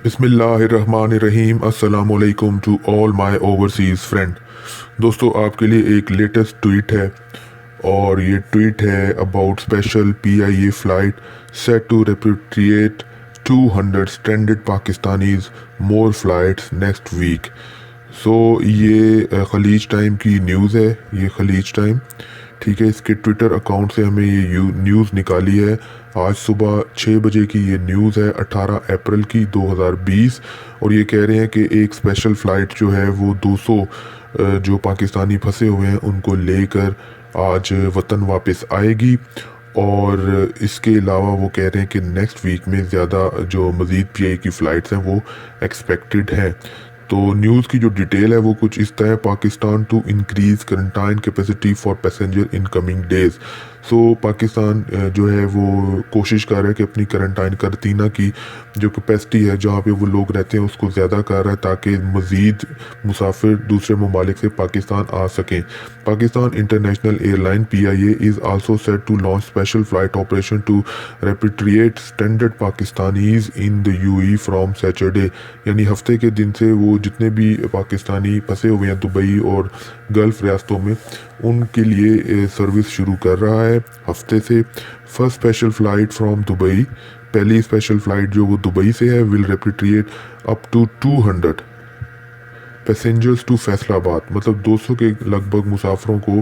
बिस्मिल्लाहिर्रहमानिर्रहीम। अस्सलाम वालेकुम to all my overseas friend. दोस्तों, आपके लिए एक लेटेस्ट ट्वीट है और ये ट्वीट है about special PIA flight set to repatriate 200 stranded Pakistanis, more flights next week. So ये खलीज टाइम की न्यूज़ है। ये खलीज टाइम, ठीक है, इसके ट्विटर अकाउंट से हमें ये न्यूज़ निकाली है। आज सुबह 6 बजे की ये न्यूज़ है, 18 अप्रैल की 2020। और ये कह रहे हैं कि एक स्पेशल फ़्लाइट जो है वो 200 जो पाकिस्तानी फंसे हुए हैं उनको लेकर आज वतन वापस आएगी। और इसके अलावा वो कह रहे हैं कि नेक्स्ट वीक में ज़्यादा जो मज़ीद पीआई की फ़्लाइट्स हैं वो एक्सपेक्टेड हैं। तो न्यूज़ की जो डिटेल है वो कुछ इस तरह: Pakistan to increase quarantine capacity for passenger in coming days. So Pakistan जो है वो कोशिश कर रहा है कि अपनी करंटाइन करतीना की जो कैपेसिटी है जहाँ पे वो लोग रहते हैं उसको ज़्यादा कर रहा है ताकि मज़ीद मुसाफिर दूसरे ममालिक से पाकिस्तान आ सकें। Pakistan international airline PIA is also set to launch special flight operation to repatriate standard Pakistanis in the UAE from Saturday. यानी हफ्ते के दिन से वो जितने भी पाकिस्तानी फंसे हुए हैं दुबई और गल्फ़ रियासतों में उनके लिए सर्विस शुरू कर रहा है हफ्ते से। First special flight from Dubai, पहली स्पेशल फ़्लाइट जो वो दुबई से है, will repatriate up to 200 passengers to Faisalabad. मतलब 200 के लगभग मुसाफरों को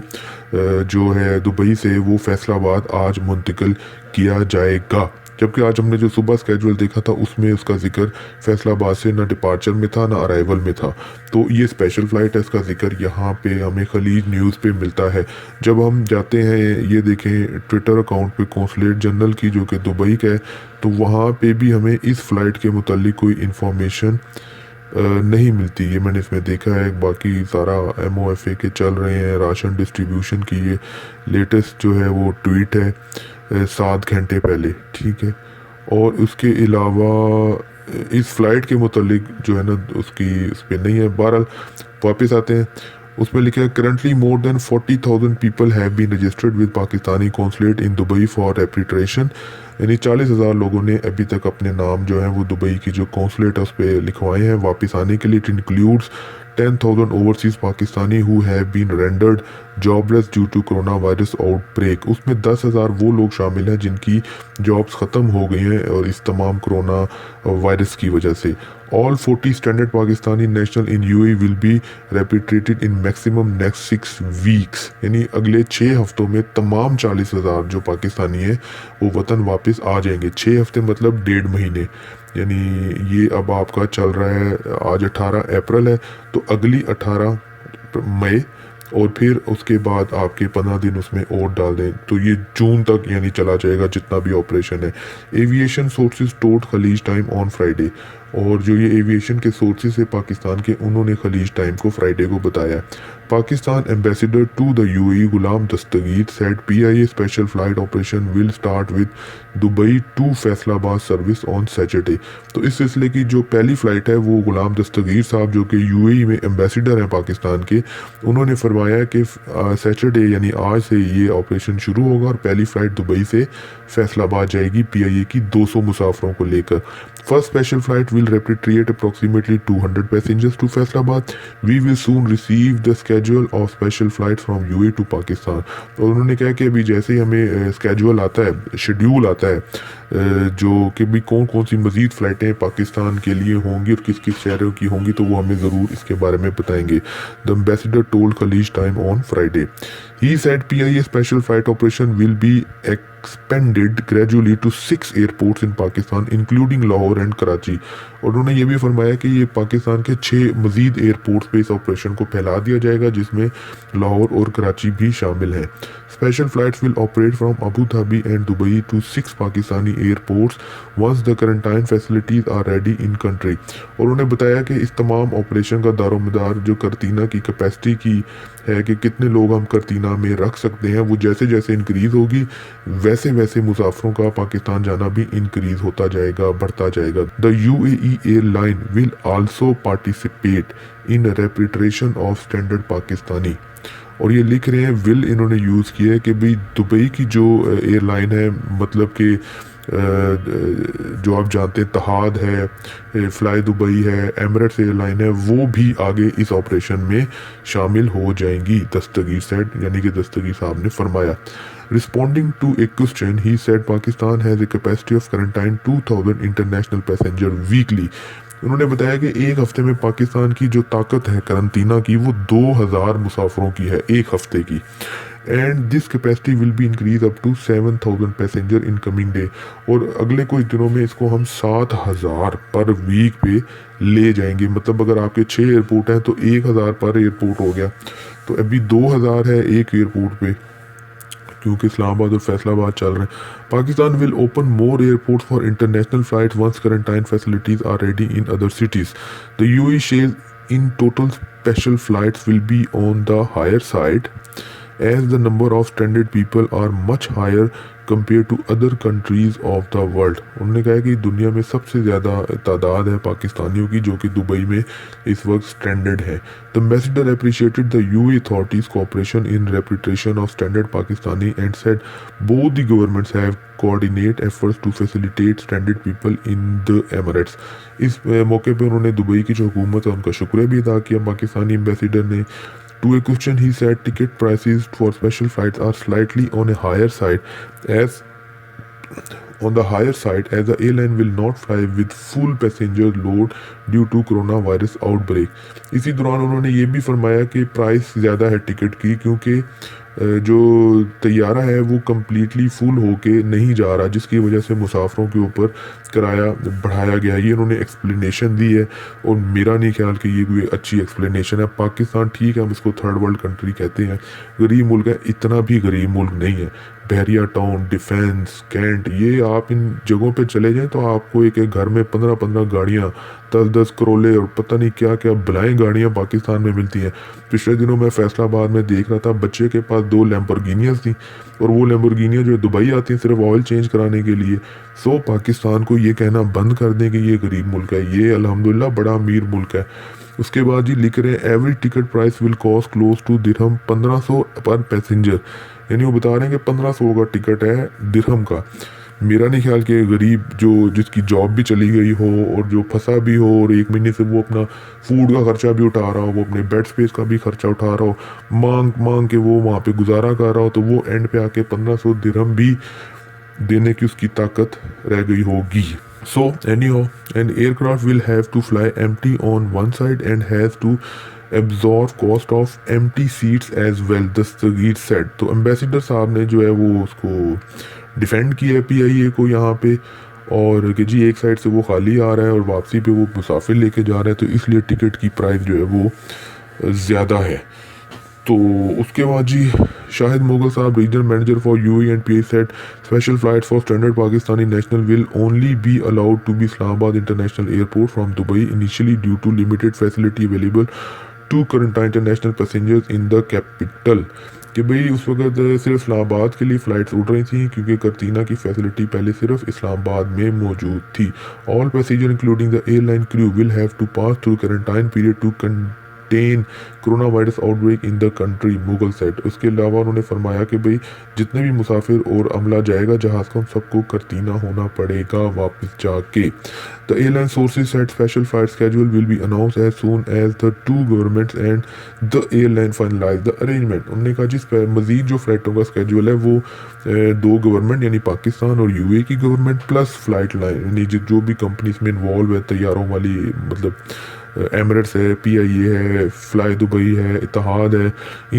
जो है दुबई से वो फैसलाबाद आज मुंतकिल किया जाएगा। जबकि आज हमने जो सुबह स्केड्यूल देखा था उसमें उसका जिक्र फैसलाबाद से ना डिपार्चर में था ना अराइवल में था। तो ये स्पेशल फ़्लाइट है, इसका जिक्र यहाँ पे हमें खलीज न्यूज़ पे मिलता है। जब हम जाते हैं, ये देखें ट्विटर अकाउंट पे कौंसलेट जनरल की जो कि दुबई का है, तो वहाँ पे भी हमें इस फ़्लाइट के मुतालिक कोई इंफॉर्मेशन नहीं मिलती। ये मैंने इसमें देखा है। बाकी सारा MOFA के चल रहे हैं। राशन डिस्ट्रीब्यूशन की ये लेटेस्ट जो है वो ट्वीट है 7 घंटे पहले, ठीक है। और उसके अलावा इस फ़्लाइट के मुतालिक जो है ना उसकी उस पर नहीं है। बहरहाल वापस आते हैं, उसमें लिखा है currently more than 40,000 people have been registered with Pakistani consulate in Dubai for repatriation. यानी 40,000 लोगों ने अभी तक अपने नाम जो है वो दुबई की जो कौंसलेट है उस पर लिखवाए हैं वापस आने के लिए। It includes 10,000 overseas Pakistani who have been rendered jobless due to corona virus outbreak. उसमें 10,000 वो लोग शामिल हैं जिनकी जॉब्स ख़त्म हो गई हैं और इस तमाम कोरोना वायरस की वजह से। All 40 standard Pakistani national in UAE will be repatriated in maximum next 6 weeks. यानी अगले 6 हफ्तों में तमाम 40,000 जो पाकिस्तानी हैं वो वतन वापस आ जाएंगे। 6 हफ्ते मतलब 1.5 महीने। यानी ये अब आपका चल रहा है, आज 18 अप्रैल है, तो अगली 18 मई और फिर उसके बाद आपके 15 दिन उसमें और डाल दें तो ये जून तक यानी चला जाएगा जितना भी ऑपरेशन है। Aviation sources told Khaleej Times on Friday. और जो ये एविएशन के सोर्सेज है पाकिस्तान के, उन्होंने खलीज टाइम को फ्राइडे को बताया। Pakistan ambassador to the UAE Ghulam Dastgir said PIA special flight operation will start with Dubai to Faisalabad service on Saturday. तो इस सिलसिले की जो पहली फ़्लाइट है वो गुलाम दस्तगीर साहब जो कि UAE में एम्बेसडर हैं पाकिस्तान के, उन्होंने फरमाया कि सैटरडे यानी आज से ये ऑपरेशन शुरू होगा और पहली फ़्लाइट दुबई से फैसलाबाद जाएगी PIA की 200 मुसाफरों को लेकर। First special flight will repatriate approximately 200 passengers to Faisalabad. We will soon receive the schedule of special flight from UAE to Pakistan. और उन्होंने कहा कि अभी जैसे ही हमें स्केड्यूल आता है, शेड्यूल आता है जो कि भी कौन कौन सी मज़ीद फ़्लाइटें पाकिस्तान के लिए होंगी और किस किस शहरों की होंगी, तो वो हमें ज़रूर इसके बारे में बताएंगे। The ambassador told Khaleej Times on Friday. He said PIA special flight operation will be expanded gradually to 6 airports in Pakistan including Lahore and Karachi। और उन्होंने ये भी फरमाया कि ये पाकिस्तान के 6 मज़ीद एयरपोर्ट्स पे इस ऑपरेशन को फैला दिया जाएगा जिसमें लाहौर और कराची भी शामिल हैं। Special flights will operate from Abu Dhabi and Dubai to 6 Pakistani airports once the quarantine facilities are ready in country. और उन्होंने बताया कि इस तमाम ऑपरेशन का दारोमदार जो करतीना की कैपेसिटी की है कि कितने लोग हम करतीना में रख सकते हैं, वो जैसे जैसे इंक्रीज़ होगी वैसे वैसे मुसाफरों का पाकिस्तान जाना भी इंक्रीज़ होता जाएगा, बढ़ता जाएगा। The UAE airline will also participate in repatriation of standard Pakistani. और ये लिख रहे हैं विल इन्होंने यूज़ किया है कि भाई दुबई की जो एयरलाइन है, मतलब कि جو آپ جانتے ہیں اتحاد ہے، فلائی دبئی ہے، ایمریٹس ایئر لائن ہے، وہ بھی آگے اس آپریشن میں شامل ہو جائیں گی، دستگیر سیڈ یعنی کہ دستگیر صاحب نے فرمایا۔ Responding to a question, he said Pakistan has a capacity of quarantine 2000 international passenger weekly. انہوں نے بتایا کہ ایک ہفتے میں پاکستان کی جو طاقت ہے قرنطینہ کی وہ 2000 مسافروں کی ہے ایک ہفتے کی، and this capacity will be increase up to 7000 passenger in coming day, اور اگلے کچھ دنوں میں اس کو ہم 7000 پر ویک پہ لے جائیں گے۔ مطلب اگر آپ کے 6 ایئرپورٹ ہیں تو 1000 پر ایئرپورٹ ہو گیا، تو ابھی 2000 ہے ایک ایئرپورٹ پہ، کیونکہ اسلام آباد اور فیصل آباد چل رہے ہیں۔ Pakistan will open more airport for international flight once quarantine facilities are ready in other cities. The UAE shares in total special flights will be on the higher side as the number of stranded people are much higher compared to other countries of the world۔ انہوں نے کہا کہ دنیا میں سب سے زیادہ تعداد ہے پاکستانیوں کی جو کہ دبئی میں اس وقت stranded ہیں۔ The ambassador appreciated the UAE authorities' cooperation in repatriation of stranded Pakistani and said both the governments have coordinate efforts to facilitate stranded people in the Emirates۔ اس موقع پہ انہوں نے دبئی کی جو حکومت ہے ان کا شکریہ بھی ادا کیا پاکستانی ایمبیسیڈر نے۔ To a question, he said ticket prices for special flights are slightly on the higher side as the airline will not fly with full passenger load due to coronavirus outbreak۔ اسی دوران انہوں نے یہ بھی فرمایا کہ price زیادہ ہے ٹکٹ کی کیونکہ جو طیارہ ہے وہ کمپلیٹلی فل ہو کے نہیں جا رہا، جس کی وجہ سے مسافروں کے اوپر کرایہ بڑھایا گیا۔ یہ انہوں نے ایکسپلینیشن دی ہے، اور میرا نہیں خیال کہ یہ کوئی اچھی ایکسپلینیشن ہے۔ پاکستان ٹھیک ہے، ہم اس کو تھرڈ ورلڈ کنٹری کہتے ہیں، غریب ملک ہے، اتنا بھی غریب ملک نہیں ہے۔ بحریہ ٹاؤن، ڈیفینس، کینٹ، یہ آپ ان جگہوں پہ چلے جائیں تو آپ کو ایک گھر میں 15 گاڑیاں، 10 کرولے اور پتہ نہیں کیا کیا بلائیں گاڑیاں پاکستان میں ملتی ہیں۔ پچھلے دنوں میں فیصل آباد میں دیکھ رہا تھا، بچے کے پاس 2 لیمبورگینیاں تھیں، اور وہ لیمبورگینیاں جو دبئی آتی ہیں صرف آئل چینج کرانے کے لیے۔ سو پاکستان کو یہ کہنا بند کر دیں کہ یہ غریب ملک ہے، یہ الحمدللہ بڑا امیر ملک ہے۔ اس کے بعد جی لکھ رہے ہیں every ticket price will cost close to درہم 1500 پر پیسنجر، یعنی وہ بتا رہے ہیں کہ 1500 کا ٹکٹ ہے درہم کا۔ میرا نہیں خیال کہ غریب جو جس کی جاب بھی چلی گئی ہو اور جو پھنسا بھی ہو اور 1 مہینے سے وہ اپنا فوڈ کا خرچہ بھی اٹھا رہا ہو، وہ اپنے بیڈ سپیس کا بھی خرچہ اٹھا رہا ہو، مانگ کے وہ وہاں پہ گزارا کر رہا ہو، تو وہ اینڈ پہ آ کے 1500 درہم بھی دینے کی اس کی طاقت رہ گئی ہوگی۔ So anyhow, an aircraft will have to fly empty on one side and has to absorb cost of empty seats as well، Dastgir said۔ تو امبیسیڈر صاحب نے جو ہے وہ اس کو ڈیفینڈ کیا ہے پی آئی اے کو یہاں پہ، اور کہ جی ایک سائڈ سے وہ خالی آ رہا ہے اور واپسی پہ وہ مسافر لے کے جا رہا ہے، تو اس لیے ٹکٹ کی پرائس جو ہے وہ زیادہ ہے۔ تو اس کے بعد جی Shahid Mughal Sahab regional manager for U A and P I said special flight for standard Pakistani national will only be allowed to be Islamabad international airport from Dubai initially due to limited facility available to current international passengers in the capital, کہ بھئی اس وقت صرف اسلام آباد کے لیے flights اڑ رہی تھیں کیونکہ کرتینہ کی فیسلٹی پہلے صرف اسلام آباد میں موجود تھی۔ All passenger including the airline crew will have to pass through quarantine period to contain coronavirus outbreak in the country, Mughal said. اس کے علاوہ انہوں نے فرمایا کہ بھئی جتنے بھی مسافر اور عملہ جائے گا جہاز کا، ان سب کو کرتینہ ہونا پڑے گا واپس جا کے۔ The airline sources said special flight schedule will be announced as soon as the two governments and the airline finalize the arrangement۔ انہوں نے کہا جس پہ مزید جو فلائٹوں کا اسکیجول ہے وہ 2 گورنمنٹ یعنی پاکستان اور یو اے کی گورنمنٹ پلس فلائٹ لائن یعنی جو بھی کمپنیز میں انوالو ہے طیاروں والی، مطلب ایمریٹس ہے، پی آئی اے ہے، فلائی دبئی ہے، اتحاد ہے،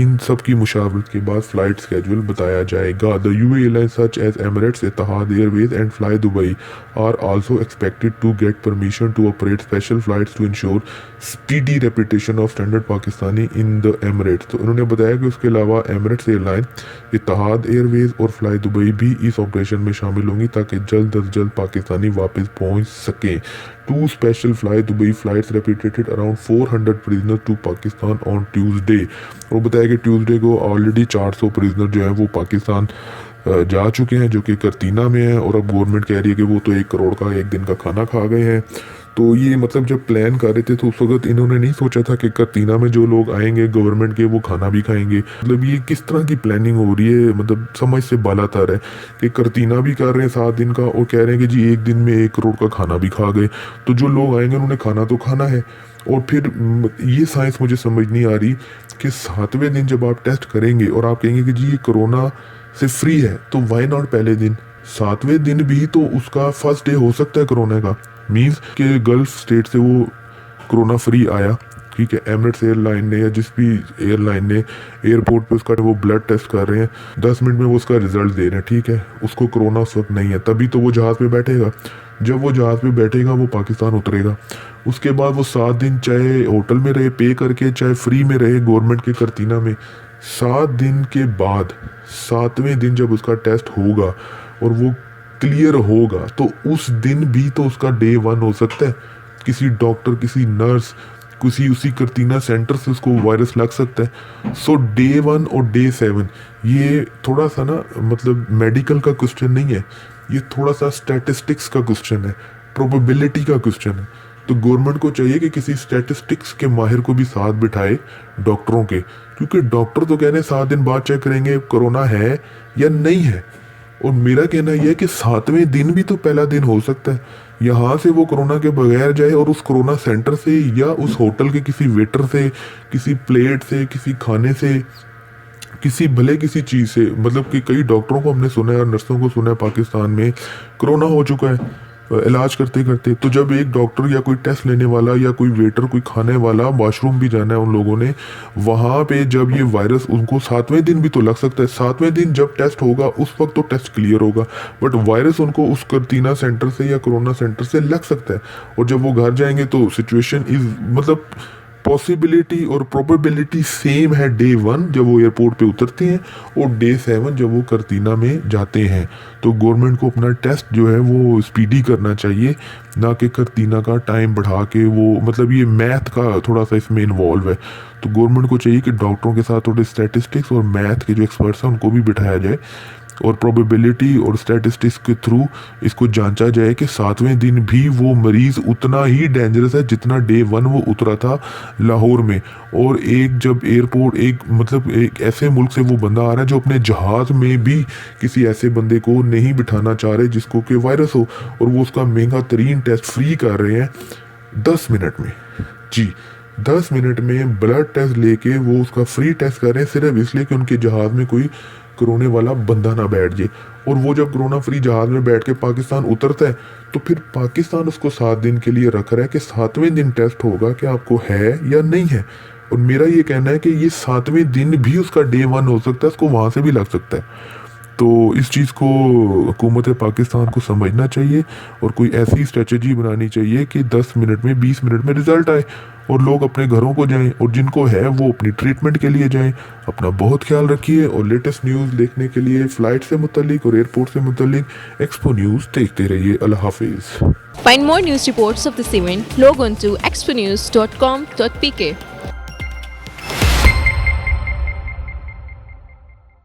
ان سب کی مشاورت کے بعد فلائٹ اسکیجول بتایا جائے گا۔ The UAE airlines such as Emirates, Etihad Airways and Fly Dubai are also expected to get permission to operate special flights to ensure speedy repatriation of stranded Pakistani in the Emirates۔ تو انہوں نے بتایا کہ اس کے علاوہ Emirates air line, اتحاد year ویز اور fly Dubai بھی اس آپریشن میں شامل ہوں گی تاکہ جلد از جلد پاکستانی واپس پہنچ سکیں۔ 2 special Fly Dubai flights repatriated around 400 prisoners to Pakistan on Tuesday۔ وہ بتایا کہ ٹیوزڈے کو آلریڈی 400 پریزنر جو ہیں وہ پاکستان جا چکے ہیں جو کہ کرتینہ میں ہیں، اور اب گورنمنٹ کہہ رہی ہے کہ وہ تو 1 کروڑ کا ایک دن کا کھانا کھا گئے ہیں۔ तो ये मतलब जब प्लान कर रहे थे तो उस वक्त इन्होंने नहीं सोचा था कि करतीना में जो लोग आएंगे गवर्नमेंट के वो खाना भी खाएंगे। मतलब ये किस तरह की प्लानिंग हो रही है, मतलब समझ से बालातर है कि करतीना भी कर रहे हैं 7 दिन का और कह रहे हैं कि जी 1 दिन में 1 करोड़ का खाना भी खा गए। तो जो लोग आएंगे उन्होंने खाना तो खाना है। और फिर ये साइंस मुझे समझ नहीं आ रही कि 7वें दिन जब आप टेस्ट करेंगे और आप कहेंगे कि जी ये कोरोना से फ्री है, तो वाई नॉट पहले दिन 7वें दिन भी तो उसका फर्स्ट डे हो सकता है कोरोना का। मीन्स के गल्फ स्टेट से वो कोरोना फ्री आया, ठीक है, एमिरेट्स एयरलाइन ने या जिस भी एयरलाइन ने एयरपोर्ट पे उसका वो ब्लड टेस्ट कर रहे हैं, 10 मिनट में वो उसका रिजल्ट दे रहे हैं, ठीक है, उसको कोरोना उस वक्त नहीं है, तभी तो वो जहाज़ पे बैठेगा। जब वो जहाज़ पे बैठेगा वो पाकिस्तान उतरेगा। उसके बाद वो 7 दिन चाहे होटल में रहे पे करके, चाहे फ्री में रहे गवर्नमेंट के करतीना में, 7 दिन के बाद 7वें दिन जब उसका टेस्ट होगा और वो क्लियर होगा तो उस दिन भी तो उसका डे 1 हो सकता है। किसी डॉक्टर, किसी नर्स, किसी उसी करतीना सेंटर से उसको वायरस लग सकता है। सो डे 1 और डे 7 ये थोड़ा सा ना मतलब मेडिकल का क्वेश्चन नहीं है, ये थोड़ा सा स्टैटिस्टिक्स का क्वेश्चन है, प्रोबेबिलिटी का क्वेश्चन है। तो गवर्नमेंट को चाहिए कि किसी स्टैटिस्टिक्स के माहिर को भी साथ बिठाए डॉक्टरों के, क्योंकि डॉक्टर तो कह रहे हैं 7 दिन बाद चेक करेंगे कोरोना है या नहीं है। और मेरा कहना यह है कि 7वें दिन भी तो पहला दिन हो सकता है, यहाँ से वो कोरोना के बगैर जाए और उस कोरोना सेंटर से या उस होटल के किसी वेटर से, किसी प्लेट से, किसी खाने से, किसी भले किसी चीज़ से, मतलब कि कई डॉक्टरों को हमने सुना है और नर्सों को सुना है पाकिस्तान में कोरोना हो चुका है इलाज करते करते। तो जब एक डॉक्टर या कोई टेस्ट लेने वाला या कोई वेटर, कोई खाने वाला, वॉशरूम भी जाना है उन लोगों ने, वहाँ पे जब ये वायरस उनको 7वें दिन भी तो लग सकता है। 7वें दिन जब टेस्ट होगा उस वक्त तो टेस्ट क्लियर होगा, बट वायरस उनको उस करतीना सेंटर से या कोरोना सेंटर से लग सकता है। और जब वो घर जाएंगे तो सिचुएशन इज मतलब पॉसिबिलिटी और प्रोबेबिलिटी सेम है डे 1 जब वो एयरपोर्ट पे उतरते हैं और डे 7 जब वो करतीना में जाते हैं। तो गवर्नमेंट को अपना टेस्ट जो है वो स्पीडी करना चाहिए, ना कि करतीना का टाइम बढ़ा के वो, मतलब ये मैथ का थोड़ा सा इसमें इन्वॉल्व है। तो गवर्नमेंट को चाहिए कि डॉक्टरों के साथ थोड़े स्टैटिस्टिक्स और मैथ के जो एक्सपर्ट्स हैं उनको भी बिठाया जाए और प्रोबेबिलिटी और स्टैटिस्टिक्स के थ्रू इसको जांचा जाए कि 7वें दिन भी वो मरीज़ उतना ही डेंजरस है जितना डे 1 वो उतरा था लाहौर में। और एक जब एयरपोर्ट एक मतलब एक ऐसे मुल्क से वो बंदा आ रहा है जो अपने जहाज़ में भी किसी ऐसे बंदे को नहीं बिठाना चाह रहे जिसको कि वायरस हो, और वो उसका महंगा तरीन टेस्ट फ्री कर रहे हैं 10 मिनट में। जी 10 मिनट में ब्लड टेस्ट लेके वो उसका फ्री टेस्ट कर रहे हैं सिर्फ इसलिए कि उनके जहाज़ में कोई कोरोना वाला बंदा ना बैठ जाए। और वो जब कोरोना फ्री जहाज में बैठ के पाकिस्तान उतरता है तो फिर पाकिस्तान उसको 7 दिन के लिए रख रहा है कि 7वें दिन टेस्ट होगा कि आपको है या नहीं है। और मेरा ये कहना है कि ये 7वें दिन भी उसका डे 1 हो सकता है, उसको वहाँ से भी लग सकता है। तो इस चीज़ को हुकूमत पाकिस्तान को समझना चाहिए और कोई ऐसी स्ट्रेटजी बनानी चाहिए कि 10 मिनट में 20 मिनट में रिजल्ट आए और लोग अपने घरों को जाएं, और जिनको है वो अपनी ट्रीटमेंट के लिए जाएं। अपना बहुत ख्याल रखिए और लेटेस्ट न्यूज़ देखने के लिए फ़्लाइट से मुतल्लिक और एयरपोर्ट से मुतल्लिक एक्सपो न्यूज़ देखते रहिए। अल्लाह हाफिज़। Find more news reports of this event. Log on to exponews.com.pk.